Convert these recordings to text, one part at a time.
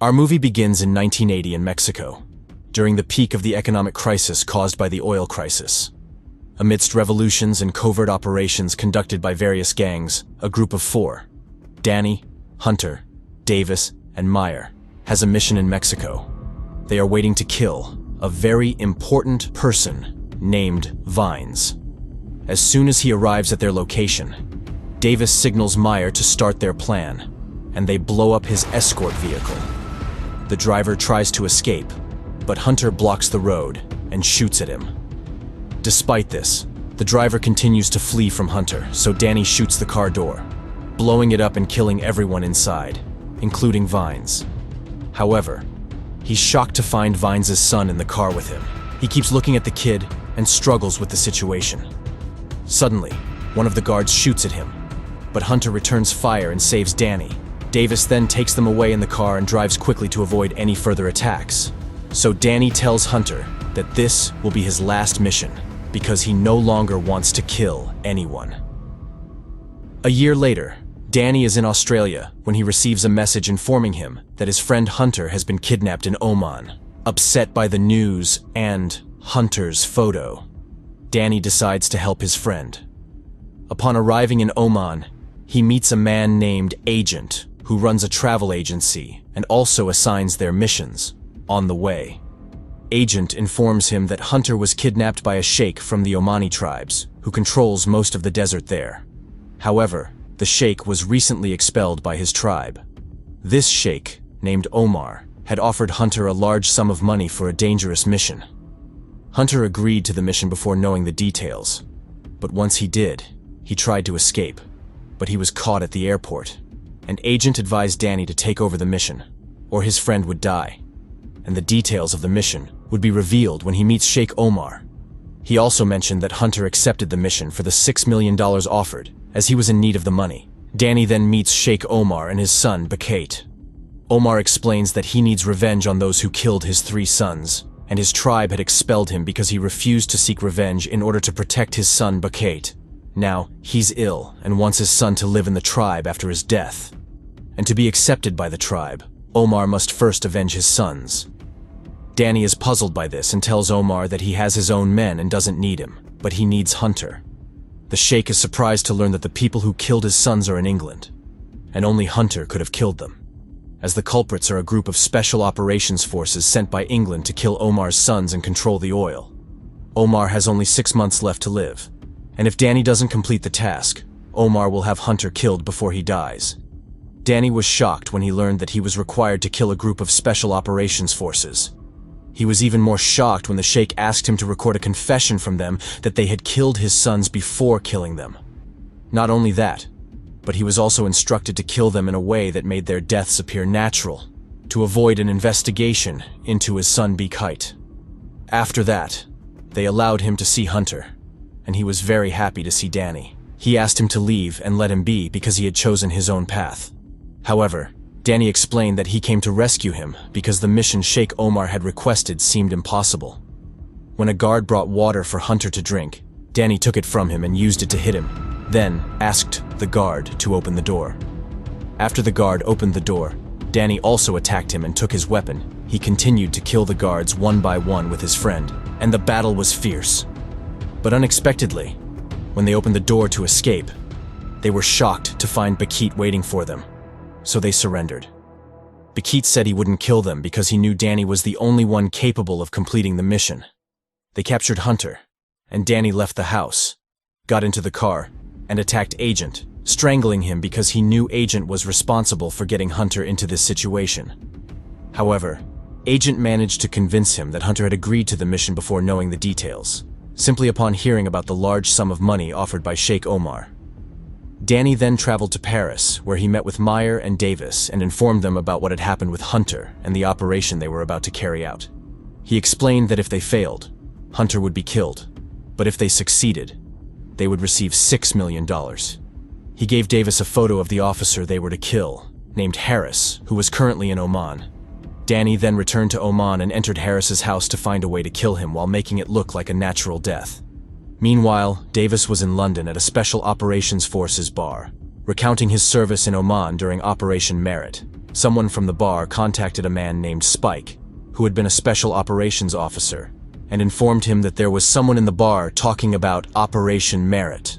Our movie begins in 1980 in Mexico, during the peak of the economic crisis caused by the oil crisis. Amidst revolutions and covert operations conducted by various gangs, a group of four, Danny, Hunter, Davis, and Meyer, has a mission in Mexico. They are waiting to kill a very important person named Fiennes. As soon as he arrives at their location, Davis signals Meyer to start their plan, and they blow up his escort vehicle. The driver tries to escape, but Hunter blocks the road and shoots at him. Despite this, the driver continues to flee from Hunter, so Danny shoots the car door, blowing it up and killing everyone inside, including Fiennes. However, he's shocked to find Fiennes' son in the car with him. He keeps looking at the kid and struggles with the situation. Suddenly, one of the guards shoots at him, but Hunter returns fire and saves Danny. Davis then takes them away in the car and drives quickly to avoid any further attacks. So Danny tells Hunter that this will be his last mission because he no longer wants to kill anyone. A year later, Danny is in Australia when he receives a message informing him that his friend Hunter has been kidnapped in Oman. Upset by the news and Hunter's photo, Danny decides to help his friend. Upon arriving in Oman, he meets a man named Agent who runs a travel agency and also assigns their missions on the way. Agent informs him that Hunter was kidnapped by a sheikh from the Omani tribes, who controls most of the desert there. However, the sheikh was recently expelled by his tribe. This sheikh, named Omar, had offered Hunter a large sum of money for a dangerous mission. Hunter agreed to the mission before knowing the details, but once he did, he tried to escape, but he was caught at the airport. An agent advised Danny to take over the mission, or his friend would die, and the details of the mission would be revealed when he meets Sheikh Omar. He also mentioned that Hunter accepted the mission for the $6 million offered, as he was in need of the money. Danny then meets Sheikh Omar and his son, Bakate. Omar explains that he needs revenge on those who killed his 3 sons, and his tribe had expelled him because he refused to seek revenge in order to protect his son, Bakate. Now, he's ill and wants his son to live in the tribe after his death. And to be accepted by the tribe, Omar must first avenge his sons. Danny is puzzled by this and tells Omar that he has his own men and doesn't need him, but he needs Hunter. The sheikh is surprised to learn that the people who killed his sons are in England, and only Hunter could have killed them, as the culprits are a group of special operations forces sent by England to kill Omar's sons and control the oil. Omar has only 6 months left to live, and if Danny doesn't complete the task, Omar will have Hunter killed before he dies. Danny was shocked when he learned that he was required to kill a group of special operations forces. He was even more shocked when the sheikh asked him to record a confession from them that they had killed his sons before killing them. Not only that, but he was also instructed to kill them in a way that made their deaths appear natural, to avoid an investigation into his son Bakate. After that, they allowed him to see Hunter, and he was very happy to see Danny. He asked him to leave and let him be because he had chosen his own path. However, Danny explained that he came to rescue him because the mission Sheikh Omar had requested seemed impossible. When a guard brought water for Hunter to drink, Danny took it from him and used it to hit him, then asked the guard to open the door. After the guard opened the door, Danny also attacked him and took his weapon. He continued to kill the guards one by one with his friend, and the battle was fierce. But unexpectedly, when they opened the door to escape, they were shocked to find Bakate waiting for them. So they surrendered. Bakate said he wouldn't kill them because he knew Danny was the only one capable of completing the mission. They captured Hunter, and Danny left the house, got into the car, and attacked Agent, strangling him because he knew Agent was responsible for getting Hunter into this situation. However, Agent managed to convince him that Hunter had agreed to the mission before knowing the details, simply upon hearing about the large sum of money offered by Sheikh Omar. Danny then traveled to Paris, where he met with Meyer and Davis and informed them about what had happened with Hunter and the operation they were about to carry out. He explained that if they failed, Hunter would be killed, but if they succeeded, they would receive $6 million. He gave Davis a photo of the officer they were to kill, named Harris, who was currently in Oman. Danny then returned to Oman and entered Harris's house to find a way to kill him while making it look like a natural death. Meanwhile, Davis was in London at a Special Operations Forces bar, recounting his service in Oman during Operation Merit. someone from the bar contacted a man named Spike, who had been a special operations officer, and informed him that there was someone in the bar talking about Operation Merit.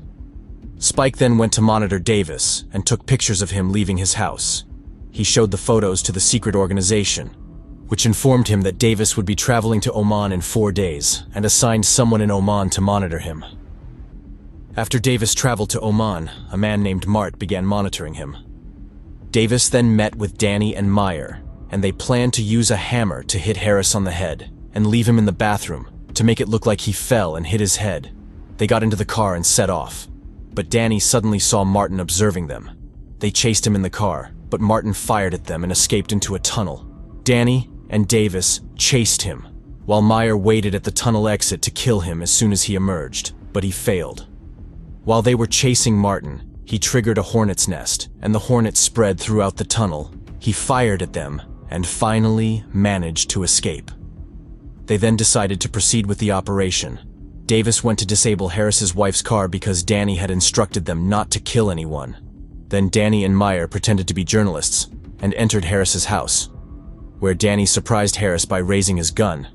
Spike then went to monitor Davis and took pictures of him leaving his house. He showed the photos to the secret organization, which informed him that Davis would be traveling to Oman in 4 days and assigned someone in Oman to monitor him. After Davis traveled to Oman, a man named Mart began monitoring him. Davis then met with Danny and Meyer, and they planned to use a hammer to hit Harris on the head and leave him in the bathroom to make it look like he fell and hit his head. They got into the car and set off, but Danny suddenly saw Martin observing them. They chased him in the car, but Martin fired at them and escaped into a tunnel. Danny and Davis chased him, while Meyer waited at the tunnel exit to kill him as soon as he emerged, but he failed. While they were chasing Martin, he triggered a hornet's nest, and the hornet spread throughout the tunnel. He fired at them and finally managed to escape. They then decided to proceed with the operation. Davis went to disable Harris's wife's car because Danny had instructed them not to kill anyone. Then Danny and Meyer pretended to be journalists and entered Harris's house, where Danny surprised Harris by raising his gun.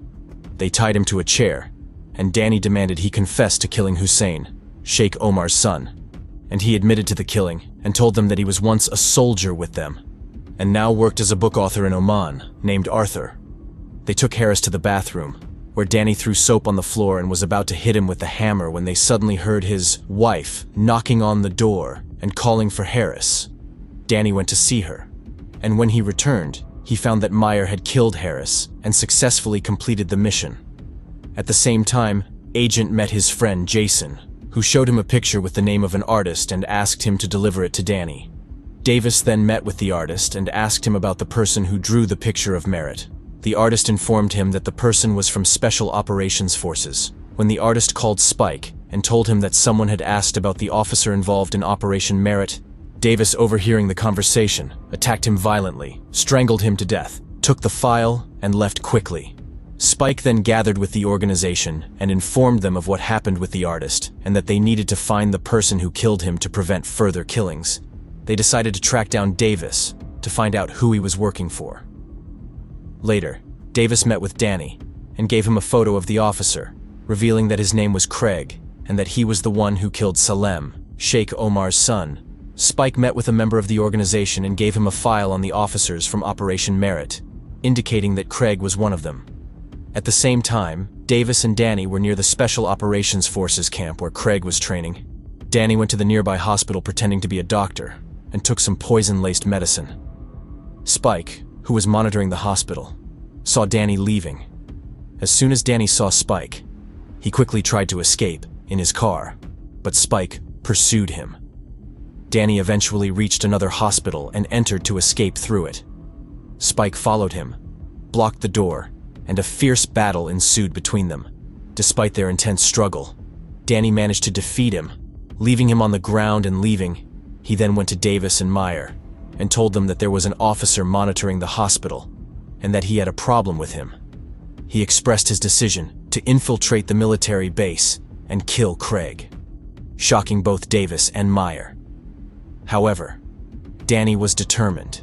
They tied him to a chair, and Danny demanded he confess to killing Hussein, Sheikh Omar's son. And he admitted to the killing and told them that he was once a soldier with them, and now worked as a book author in Oman named Arthur. They took Harris to the bathroom, where Danny threw soap on the floor and was about to hit him with the hammer when they suddenly heard his wife knocking on the door and calling for Harris. Danny went to see her, and when he returned, he found that Meyer had killed Harris and successfully completed the mission. At the same time, Agent met his friend Jason, who showed him a picture with the name of an artist and asked him to deliver it to Danny. Davis then met with the artist and asked him about the person who drew the picture of Merit. The artist informed him that the person was from Special Operations Forces. When the artist called Spike and told him that someone had asked about the officer involved in Operation Merit, Davis, overhearing the conversation, attacked him violently, strangled him to death, took the file, and left quickly. Spike then gathered with the organization and informed them of what happened with the artist and that they needed to find the person who killed him to prevent further killings. They decided to track down Davis to find out who he was working for. Later, Davis met with Danny and gave him a photo of the officer, revealing that his name was Craig and that he was the one who killed Salem, Sheikh Omar's son. Spike met with a member of the organization and gave him a file on the officers from Operation Merit, indicating that Craig was one of them. At the same time, Davis and Danny were near the Special Operations Forces camp where Craig was training. Danny went to the nearby hospital pretending to be a doctor and took some poison-laced medicine. Spike, who was monitoring the hospital, saw Danny leaving. As soon as Danny saw Spike, he quickly tried to escape in his car, but Spike pursued him. Danny eventually reached another hospital and entered to escape through it. Spike followed him, blocked the door, and a fierce battle ensued between them. Despite their intense struggle, Danny managed to defeat him, leaving him on the ground and leaving. He then went to Davis and Meyer and told them that there was an officer monitoring the hospital and that he had a problem with him. He expressed his decision to infiltrate the military base and kill Craig, shocking both Davis and Meyer. However, Danny was determined,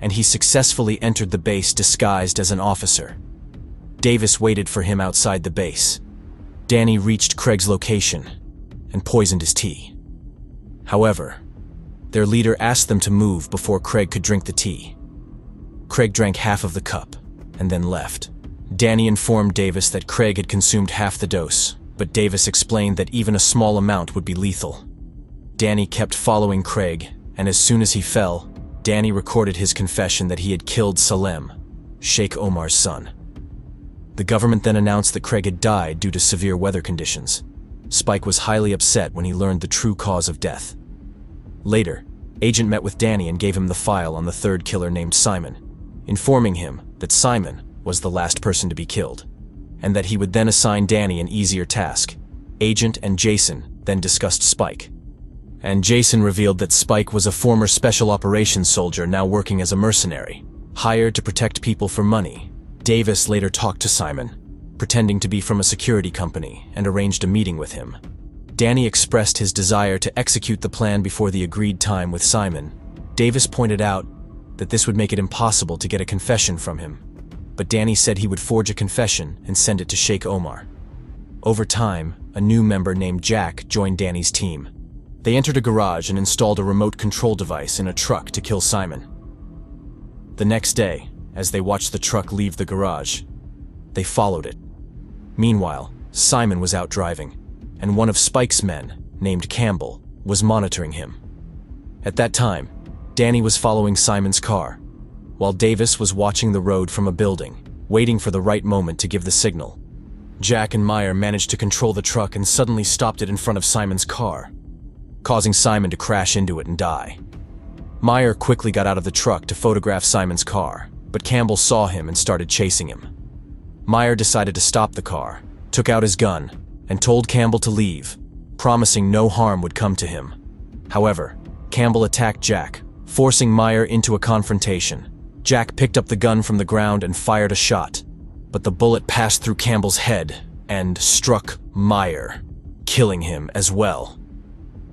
and he successfully entered the base disguised as an officer. Davis waited for him outside the base. Danny reached Craig's location and poisoned his tea. However, their leader asked them to move before Craig could drink the tea. Craig drank half of the cup and then left. Danny informed Davis that Craig had consumed half the dose, but Davis explained that even a small amount would be lethal. Danny kept following Craig, and as soon as he fell, Danny recorded his confession that he had killed Salem, Sheikh Omar's son. The government then announced that Craig had died due to severe weather conditions. Spike was highly upset when he learned the true cause of death. Later, Agent met with Danny and gave him the file on the third killer named Simon, informing him that Simon was the last person to be killed, and that he would then assign Danny an easier task. Agent and Jason then discussed Spike, and Jason revealed that Spike was a former special operations soldier now working as a mercenary, hired to protect people for money. Davis later talked to Simon, pretending to be from a security company, and arranged a meeting with him. Danny expressed his desire to execute the plan before the agreed time with Simon. Davis pointed out that this would make it impossible to get a confession from him. But Danny said he would forge a confession and send it to Sheikh Omar. Over time, a new member named Jack joined Danny's team. They entered a garage and installed a remote control device in a truck to kill Simon. The next day, as they watched the truck leave the garage, they followed it. Meanwhile, Simon was out driving, and one of Spike's men, named Campbell, was monitoring him. At that time, Danny was following Simon's car, while Davis was watching the road from a building, waiting for the right moment to give the signal. Jack and Meyer managed to control the truck and suddenly stopped it in front of Simon's car, causing Simon to crash into it and die. Meyer quickly got out of the truck to photograph Simon's car, but Campbell saw him and started chasing him. Meyer decided to stop the car, took out his gun, and told Campbell to leave, promising no harm would come to him. However, Campbell attacked Jack, forcing Meyer into a confrontation. Jack picked up the gun from the ground and fired a shot, but the bullet passed through Campbell's head and struck Meyer, killing him as well.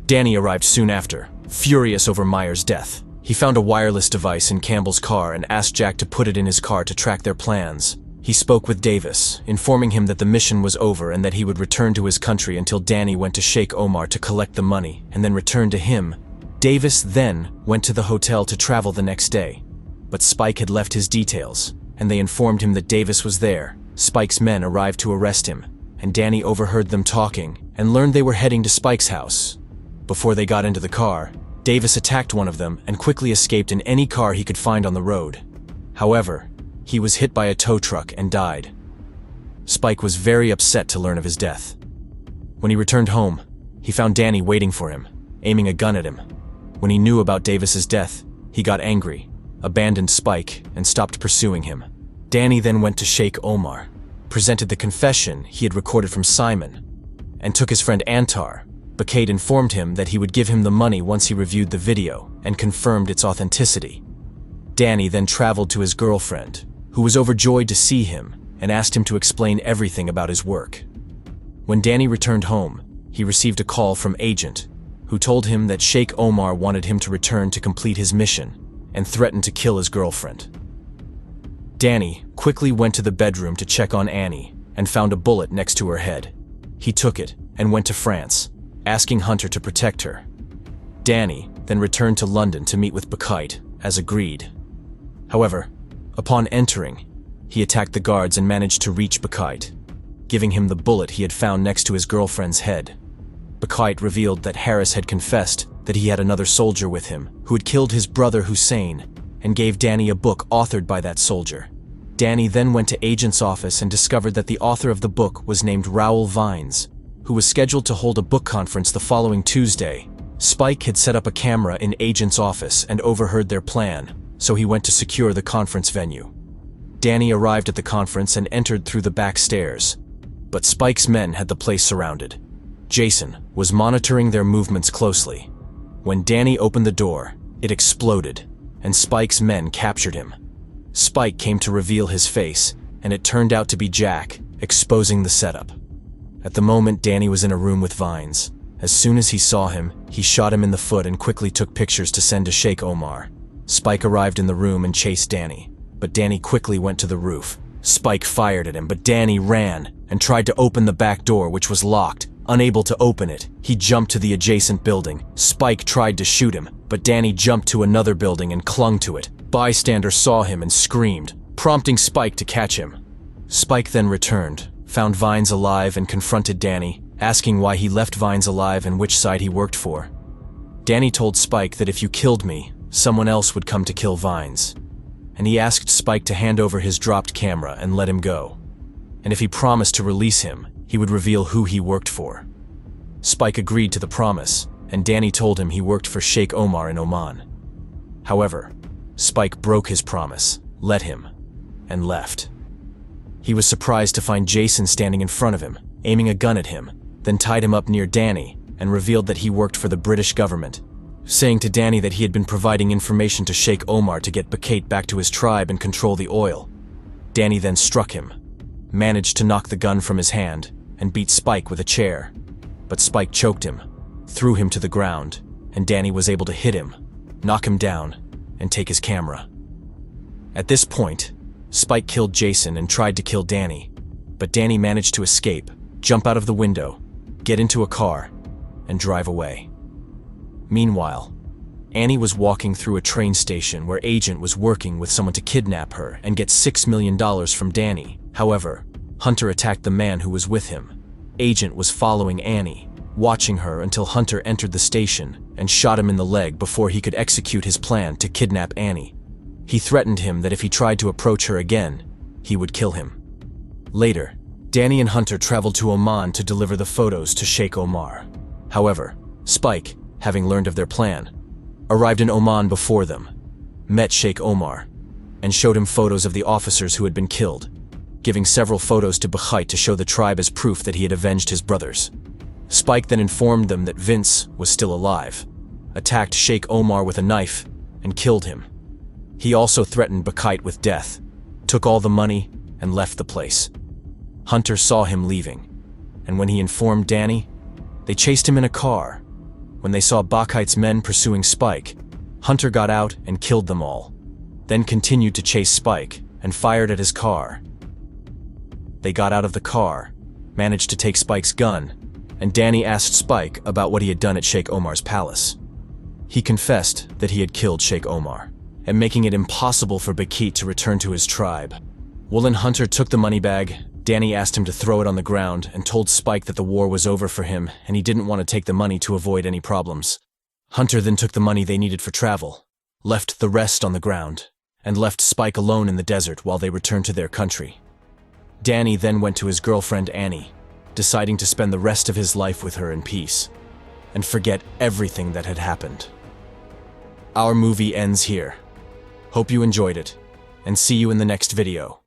Danny arrived soon after, furious over Meyer's death. He found a wireless device in Campbell's car and asked Jack to put it in his car to track their plans. He spoke with Davis, informing him that the mission was over and that he would return to his country until Danny went to Sheikh Omar to collect the money and then return to him. Davis then went to the hotel to travel the next day. But Spike had left his details, and they informed him that Davis was there. Spike's men arrived to arrest him, and Danny overheard them talking and learned they were heading to Spike's house. Before they got into the car, Davis attacked one of them and quickly escaped in any car he could find on the road. However, he was hit by a tow truck and died. Spike was very upset to learn of his death. When he returned home, he found Danny waiting for him, aiming a gun at him. When he knew about Davis's death, he got angry, abandoned Spike, and stopped pursuing him. Danny then went to Sheikh Omar, presented the confession he had recorded from Simon, and took his friend Antar. Bakate informed him that he would give him the money once he reviewed the video and confirmed its authenticity. Danny then traveled to his girlfriend, who was overjoyed to see him and asked him to explain everything about his work. When Danny returned home, he received a call from Agent, who told him that Sheikh Omar wanted him to return to complete his mission and threatened to kill his girlfriend. Danny quickly went to the bedroom to check on Annie and found a bullet next to her head. He took it and went to France, asking Hunter to protect her. Danny then returned to London to meet with Bakate, as agreed. However, upon entering, he attacked the guards and managed to reach Bakate, giving him the bullet he had found next to his girlfriend's head. Bakate revealed that Harris had confessed that he had another soldier with him who had killed his brother Hussein, and gave Danny a book authored by that soldier. Danny then went to Agent's office and discovered that the author of the book was named Ranulph Fiennes, who was scheduled to hold a book conference the following Tuesday. Spike had set up a camera in Agent's office and overheard their plan, so he went to secure the conference venue. Danny arrived at the conference and entered through the back stairs, but Spike's men had the place surrounded. Jason was monitoring their movements closely. When Danny opened the door, it exploded, and Spike's men captured him. Spike came to reveal his face, and it turned out to be Jack, exposing the setup. At the moment, Danny was in a room with Fiennes. As soon as he saw him, he shot him in the foot and quickly took pictures to send to Sheikh Omar. Spike arrived in the room and chased Danny, but Danny quickly went to the roof. Spike fired at him, but Danny ran and tried to open the back door, which was locked. Unable to open it, he jumped to the adjacent building. Spike tried to shoot him, but Danny jumped to another building and clung to it. Bystanders saw him and screamed, prompting Spike to catch him. Spike then returned, found Fiennes alive and confronted Danny, asking why he left Fiennes alive and which side he worked for. Danny told Spike that if you killed me, someone else would come to kill Fiennes, and he asked Spike to hand over his dropped camera and let him go. And if he promised to release him, he would reveal who he worked for. Spike agreed to the promise, and Danny told him he worked for Sheikh Omar in Oman. However, Spike broke his promise, let him, and left. He was surprised to find Jason standing in front of him, aiming a gun at him, then tied him up near Danny and revealed that he worked for the British government, saying to Danny that he had been providing information to Sheikh Omar to get Bakate back to his tribe and control the oil. Danny then struck him, managed to knock the gun from his hand, and beat Spike with a chair. But Spike choked him, threw him to the ground, and Danny was able to hit him, knock him down, and take his camera. At this point, Spike killed Jason and tried to kill Danny, but Danny managed to escape, jump out of the window, get into a car, and drive away. Meanwhile, Annie was walking through a train station where Agent was working with someone to kidnap her and get $6 million from Danny. However, Hunter attacked the man who was with him. Agent was following Annie, watching her until Hunter entered the station and shot him in the leg before he could execute his plan to kidnap Annie. He threatened him that if he tried to approach her again, he would kill him. Later, Danny and Hunter traveled to Oman to deliver the photos to Sheikh Omar. However, Spike, having learned of their plan, arrived in Oman before them, met Sheikh Omar, and showed him photos of the officers who had been killed, giving several photos to Bakhait to show the tribe as proof that he had avenged his brothers. Spike then informed them that Vince was still alive, attacked Sheikh Omar with a knife, and killed him. He also threatened Bakhait with death, took all the money, and left the place. Hunter saw him leaving, and when he informed Danny, they chased him in a car. When they saw Bakhait's men pursuing Spike, Hunter got out and killed them all, then continued to chase Spike and fired at his car. They got out of the car, managed to take Spike's gun, and Danny asked Spike about what he had done at Sheikh Omar's palace. He confessed that he had killed Sheikh Omar, and making it impossible for Bakhait to return to his tribe. When Hunter took the money bag, Danny asked him to throw it on the ground and told Spike that the war was over for him and he didn't want to take the money to avoid any problems. Hunter then took the money they needed for travel, left the rest on the ground, and left Spike alone in the desert while they returned to their country. Danny then went to his girlfriend Annie, deciding to spend the rest of his life with her in peace, and forget everything that had happened. Our movie ends here. Hope you enjoyed it, and see you in the next video.